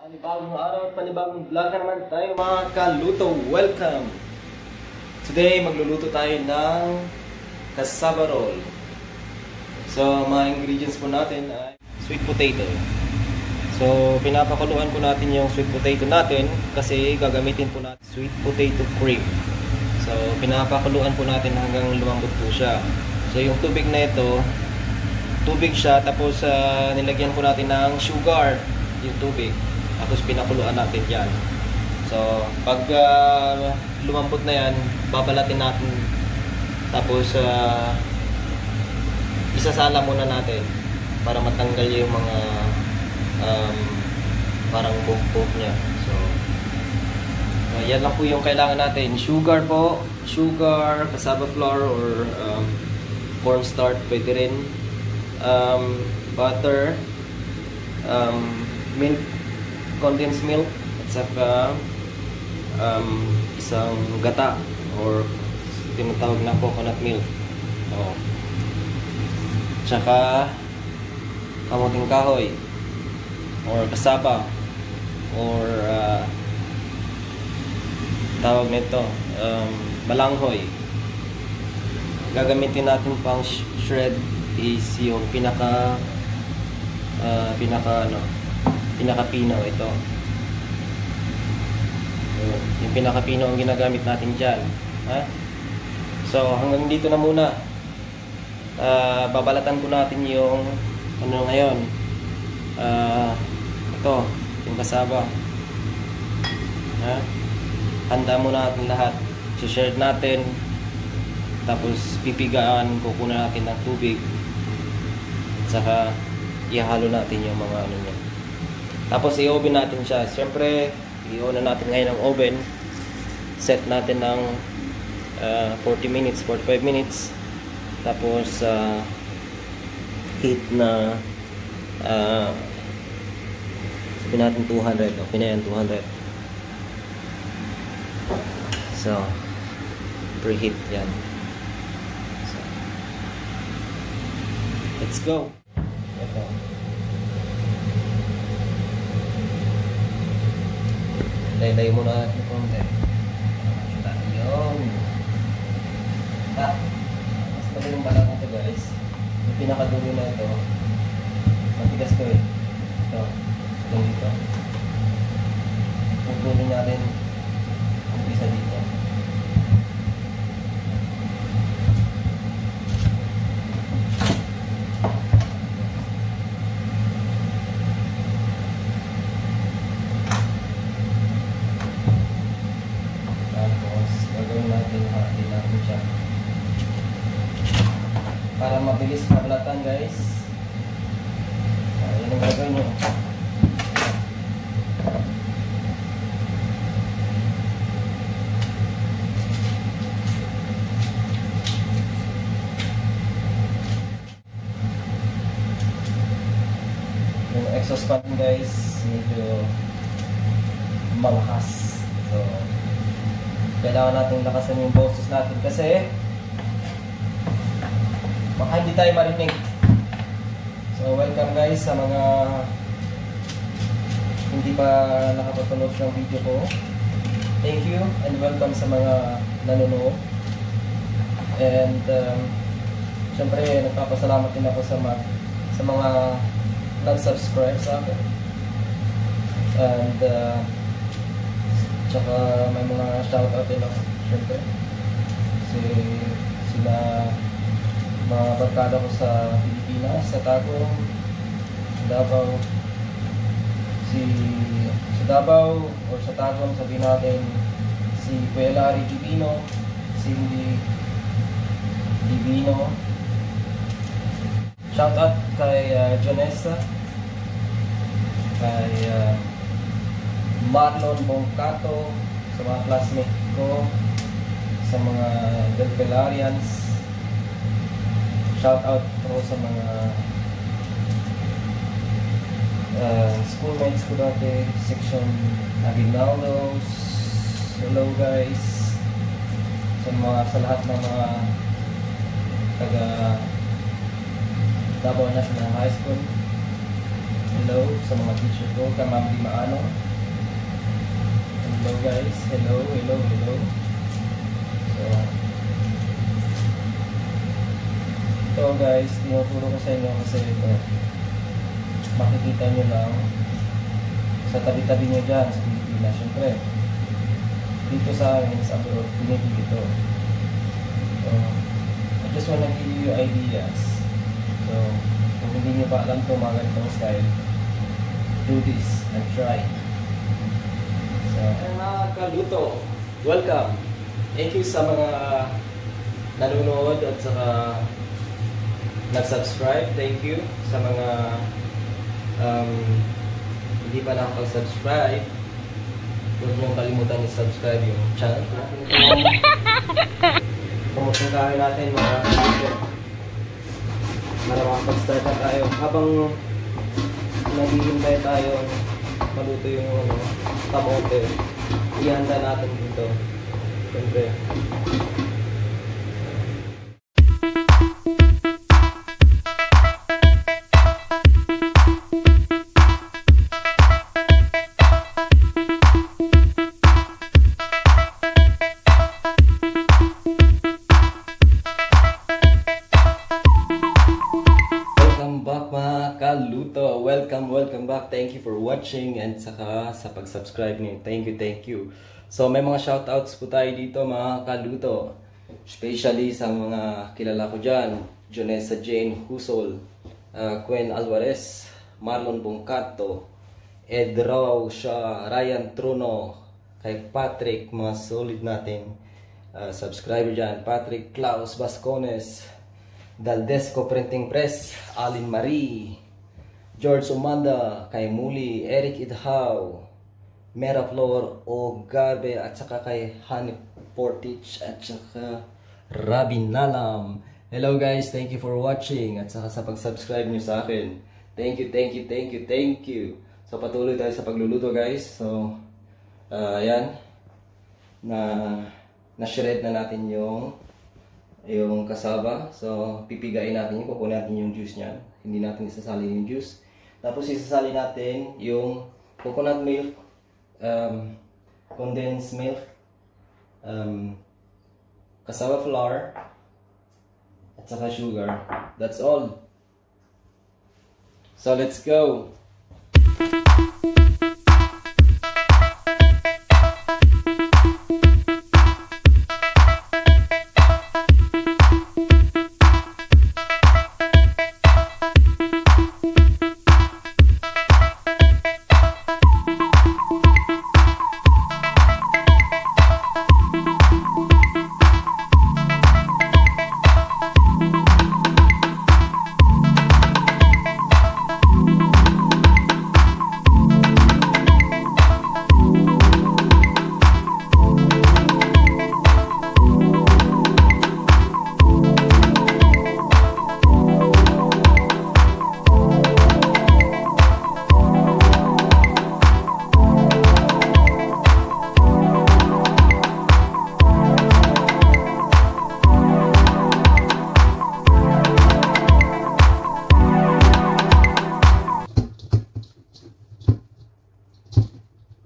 Panibagong araw at panibagong vlog na naman tayo mga kaluto. Welcome! Today magluluto tayo ng cassava roll. So mga ingredients po natin ay sweet potato. So pinapakuluan po natin yung sweet potato natin kasi gagamitin po natin sweet potato cream. So pinapakuluan po natin hanggang lumambot po siya. So yung tubig na ito, tubig siya tapos nilagyan po natin ng sugar yung tubig. Tapos pinakuluan natin yan. So, pag lumambot na yan, babalatin natin. Tapos, isasala muna natin para matanggal yung mga parang buhok niya. So, yan lang po yung kailangan natin. Sugar po. Sugar, cassava flour, or cornstarch, pwede rin. Butter, milk, condensed milk, at saka isang gata or tinatawag na coconut milk. Tsaka kamuting kahoy or cassava or tawag nito balanghoy. Gagamitin natin pang shred is yung pinaka pinaka-pino ito. Yung pinaka-pino ang ginagamit natin dyan. So hanggang dito na muna. Babalatan ko natin yung ano ngayon. Ito, yung cassava. Handa muna natin lahat. So-share natin. Tapos pipigaan, kukunan natin ng tubig. At saka ihalo natin yung mga ano niya. Tapos i-oven natin siya. Siyempre, i-on na natin ngayon ang oven. Set natin ng 40 minutes, 45 minutes. Tapos heat na sabihin natin 200. Okay na yan, 200. So, preheat yan. So, let's go. Ito. Lay muna natin yung konti. Yun. Mas magaling balang ito guys. Yung pinakadulo na ito. Matigas ko eh. Ito. Ito dito. Pagdulo natin ang isa dito. Para mabilis mabalatan guys. Yan ang gagawin nyo. Yung exhaust fan guys medyo malakas. So kailangan natin lakasan yung boses natin kasi baka hindi tayo marinig. So welcome guys sa mga hindi pa nakapapanood ng video ko. Thank you and welcome sa mga nanonood. And syempre nagpapasalamat din ako sa mga nag-subscribe sa akin. And tsaka may mga shoutout din ako syempre. Kasi sila mga barkada ko sa Pilipinas, sa Tagum, Davao, sa Davao or sa Tagum, sabihin natin si Kuya Larry Divino, Cindy Divino. Shout out kay Jonessa, kay Marlon Bongkato, sa mga classmate ko, sa mga Delpelarians. Shout out po sa mga schoolmates ko dati, section Aguinaldos. Hello guys. Sa lahat ng mga taga Davao National High School. Hello sa mga teacher ko, kay Ma'am Di Maano. Hello guys, hello. So, ito guys, tinuturo ko sa inyo kasi ito. Makikita nyo lang sa tabi-tabi nyo dyan sa Pilipinas. Siyempre, dito sa amin, sa abroad, pinipili ito. So, I just wanna give you ideas. So, kung hindi nyo pa alam ito mga ganitong style, do this and try. So, mga kaluto, welcome! Thank you sa mga nanonood at saka nag-subscribe. Thank you sa mga hindi pa nakapag-subscribe. Huwag niyong kalimutan i-subscribe yung channel natin. Pumutungkahin natin mga video para makapag-start na tayo. Habang naghihintay tayo maluto yung kamote, ihanda natin dito. Siyempre. Welcome back. Thank you for watching and saka sa pag-subscribe niyo. Thank you. So may mga shoutouts po tayo dito mga kaluto. Especially sa mga kilala ko dyan. Jonessa Jane Husol, Quen Alvarez, Marlon Bongcato, Ed Rausha, Ryan Truno, kay Patrick, mga solid natin subscriber dyan. Patrick Klaus Bascones, Daldesco Printing Press, Alin Marie, George Umanda, kay Muli, Eric Idhaw, Meraflor Ogarbe, at saka kay Hanif Portich, at saka Rabin Nalam. Hello guys, thank you for watching at saka sa pag-subscribe nyo sa akin. Thank you. So patuloy tayo sa pagluluto guys. So ayan, na-shred na natin yung kasaba. So pipigain natin yung, kukunin natin yung juice niyan. Hindi natin isasali yung juice. Tapos isasali natin yung coconut milk, condensed milk, cassava flour, at saka sugar. That's all. So let's go.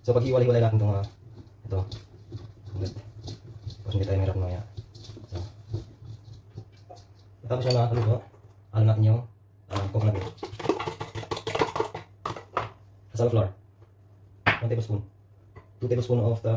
So pag hiwalay-hiwalay natin itong ito. Tapos hindi tayo mahirap mamaya. So, tapos yung mga kaluto, alam natin yung coconut milk. Cassava flour. 1 tablespoon. 2 tablespoon of the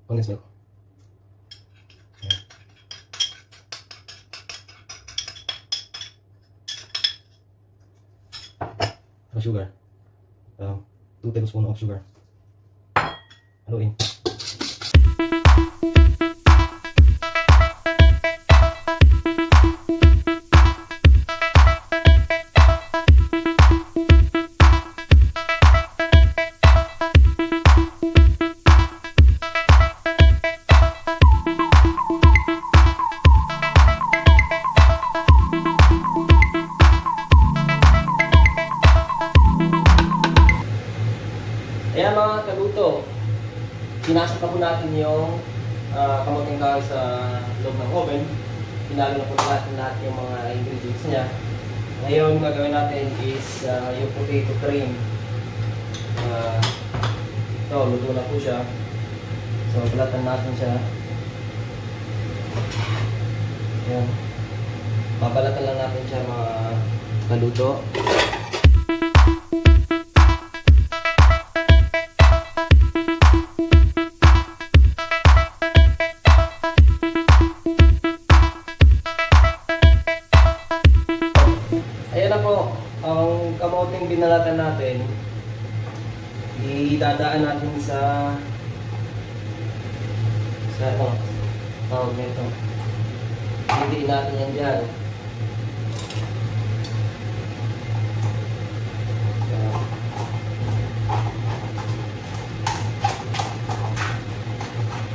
condensed milk. So sugar. 2 tablespoons of sugar. Haluin. Ayan mga kaluto, pinasok na po natin yung kamuting kahoy sa loob ng oven. Pinalo na po natin lahat yung mga ingredients niya. Ngayon, gagawin natin is yung potato cream. Ito, luto na po siya. So, balatan natin siya. Ayan. Babalatan lang natin siya mga kaluto. Ayan na po, ang kamoting binalatan natin, idadaan natin sa ano, tawag nito. Hindi natin yan dyan.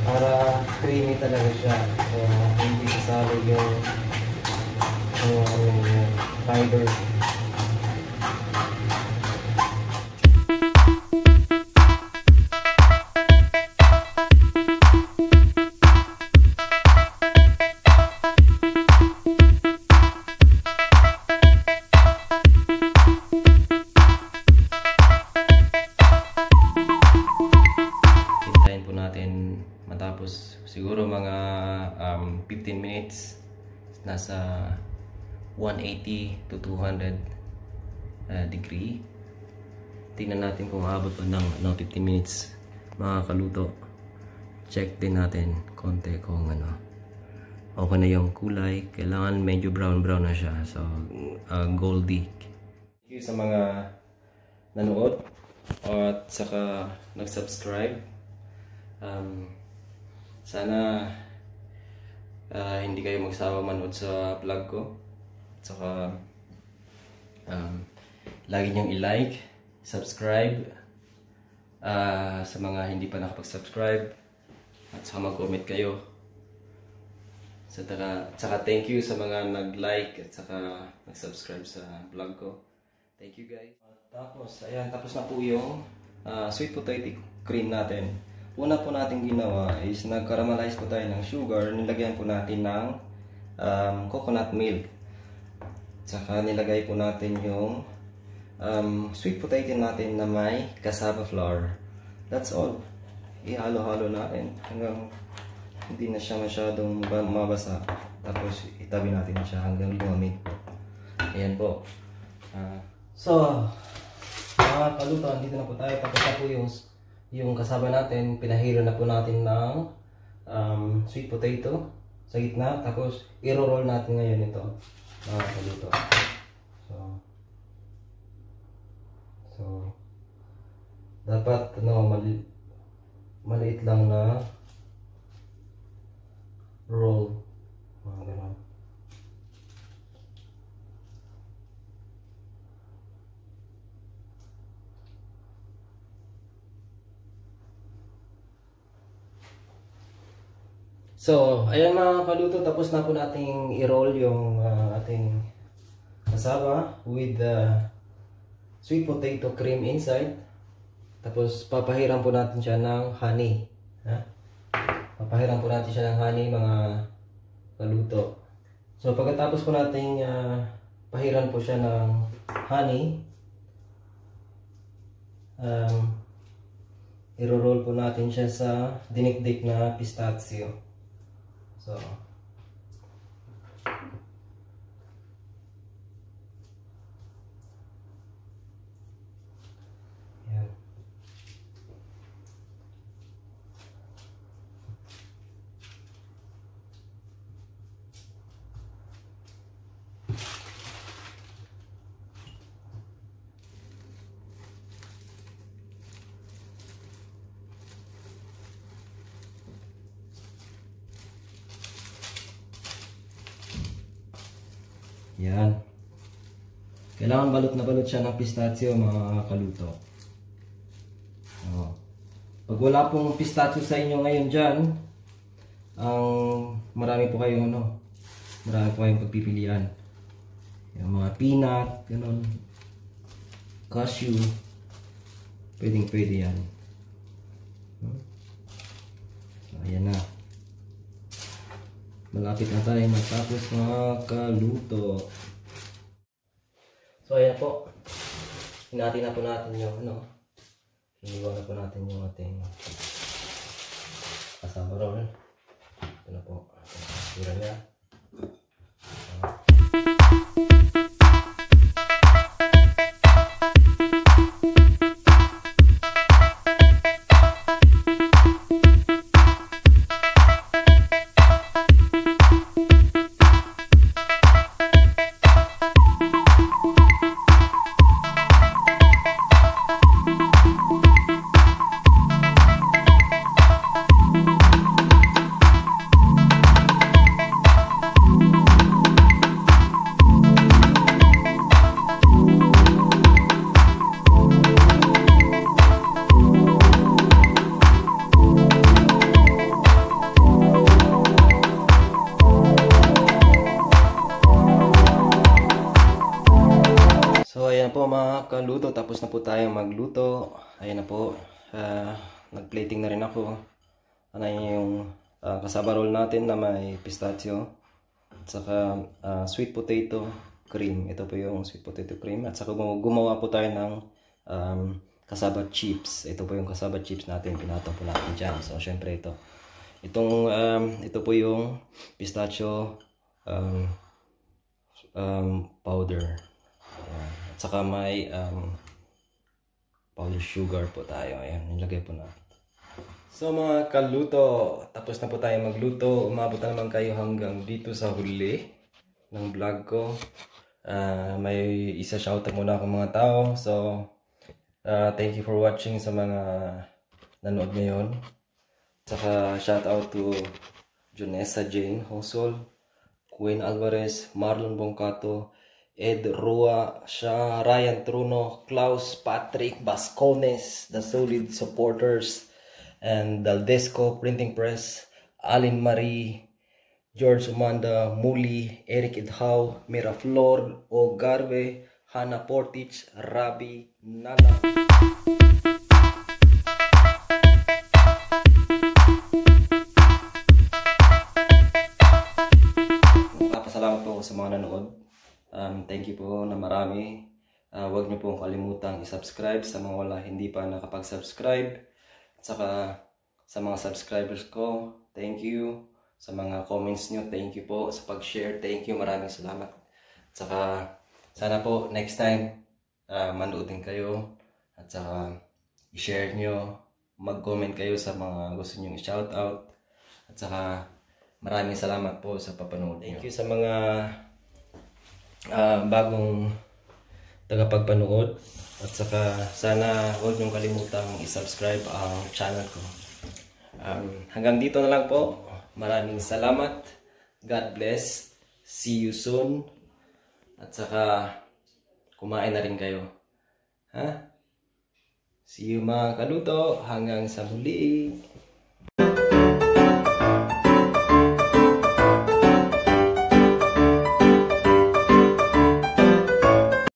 Para creamy talaga siya. So, hindi kasali yung fiber. Matapos siguro mga 15 minutes, nasa 180 to 200 degree. Tingnan natin kung aabot pa ng 15 minutes mga kaluto. Check din natin konti kung okay na yung kulay. Kailangan medyo brown na siya, so goldy. Thank you sa mga nanood at saka nag-subscribe. Sana hindi kayo magsawa manood sa vlog ko. Saka lagi niyong i-like, subscribe sa mga hindi pa nakapag-subscribe, at saka mag-comment kayo. Saka thank you sa mga nag-like at saka nag-subscribe sa vlog ko. Thank you guys. Tapos ayan, tapos na po yung sweet potato cream natin. Una po natin ginawa is nag-caramelize po tayo ng sugar. Nilagyan po natin ng coconut milk. Saka nilagay po natin yung sweet potato natin na may cassava flour. That's all. Ihalo-halo natin hanggang hindi na siya masyadong mabasa. Tapos itabi natin siya hanggang lumamig po. Ayan po. So, mga kaluto, dito na po tayo. Tapos na po yung kasama natin, pinahilo na po natin ng sweet potato sa gitna. Tapos i-roll natin ngayon ito mga kaluto. So dapat maliit lang na roll, mga ganun. So, ayan mga kaluto, tapos na po nating i-roll yung ating cassava with the sweet potato cream inside. Tapos papahiram po natin siya ng honey. Papahiram po natin siya ng honey mga kaluto. So, pagkatapos po nating pahiram po siya ng honey, i-roll po natin siya sa dinikdik na pistachio. So, yan. Yan. Kailangan balot na balot siya ng pistachio mga kaluto. Pag wala pong pistachio sa inyo ngayon dyan, marami po kayong pagpipilian. Yung mga peanut, ganun, cashew, pwede yan. So, ayan na. Malapit na tayo matapos mga kaluto. So ayan po. Hinati na po natin yung ano. Hiniwa na po natin yung ating cassava roll. Ito na po. Sira niya. So ayan po mga kaluto, tapos na po tayong magluto. Ayan na po, nag-plating na rin ako. Ano yung cassava roll natin na may pistachio. At saka sweet potato cream. Ito po yung sweet potato cream. At saka gumawa po tayo ng cassava chips. Ito po yung cassava chips natin, pinatong po natin dyan. So syempre ito. Ito po yung pistachio powder. At saka may powder sugar po tayo. Ayan, nilagay po na. So mga kaluto, tapos na po tayo magluto. Umabot na naman kayo hanggang dito sa huli ng vlog ko. May isa shoutout muna akong mga tao. So thank you for watching sa mga nanood ngayon. At saka shoutout to Jonessa Jane Hosol, Queen Alvarez, Marlon Bongcato, Ed Rua, Ryan Truno, Klaus Patrick Bascones, the solid supporters, and Daldesco Printing Press, Alin Marie, George Umanda, Muli, Eric Idhaw, Miraflor, Ogarve, Hannah Portich, Rabi, Nana. Papasalamat po sa mga nanood. Thank you po na marami. Huwag niyo pong kalimutang i-subscribe sa mga hindi pa nakapag-subscribe. At saka sa mga subscribers ko, thank you. Sa mga comments niyo, thank you po. Sa pag-share, thank you. Maraming salamat. At saka sana po next time manood din kayo. At saka i-share niyo, mag-comment kayo sa mga gusto niyo i-shoutout. At saka maraming salamat po sa papanood. Thank you sa mga bagong tagapagpanood. At saka sana huwag niyong kalimutang i-subscribe ang channel ko. Hanggang dito na lang po. Maraming salamat. God bless. See you soon. At saka kumain na rin kayo. See you mga kaluto. Hanggang sa muli.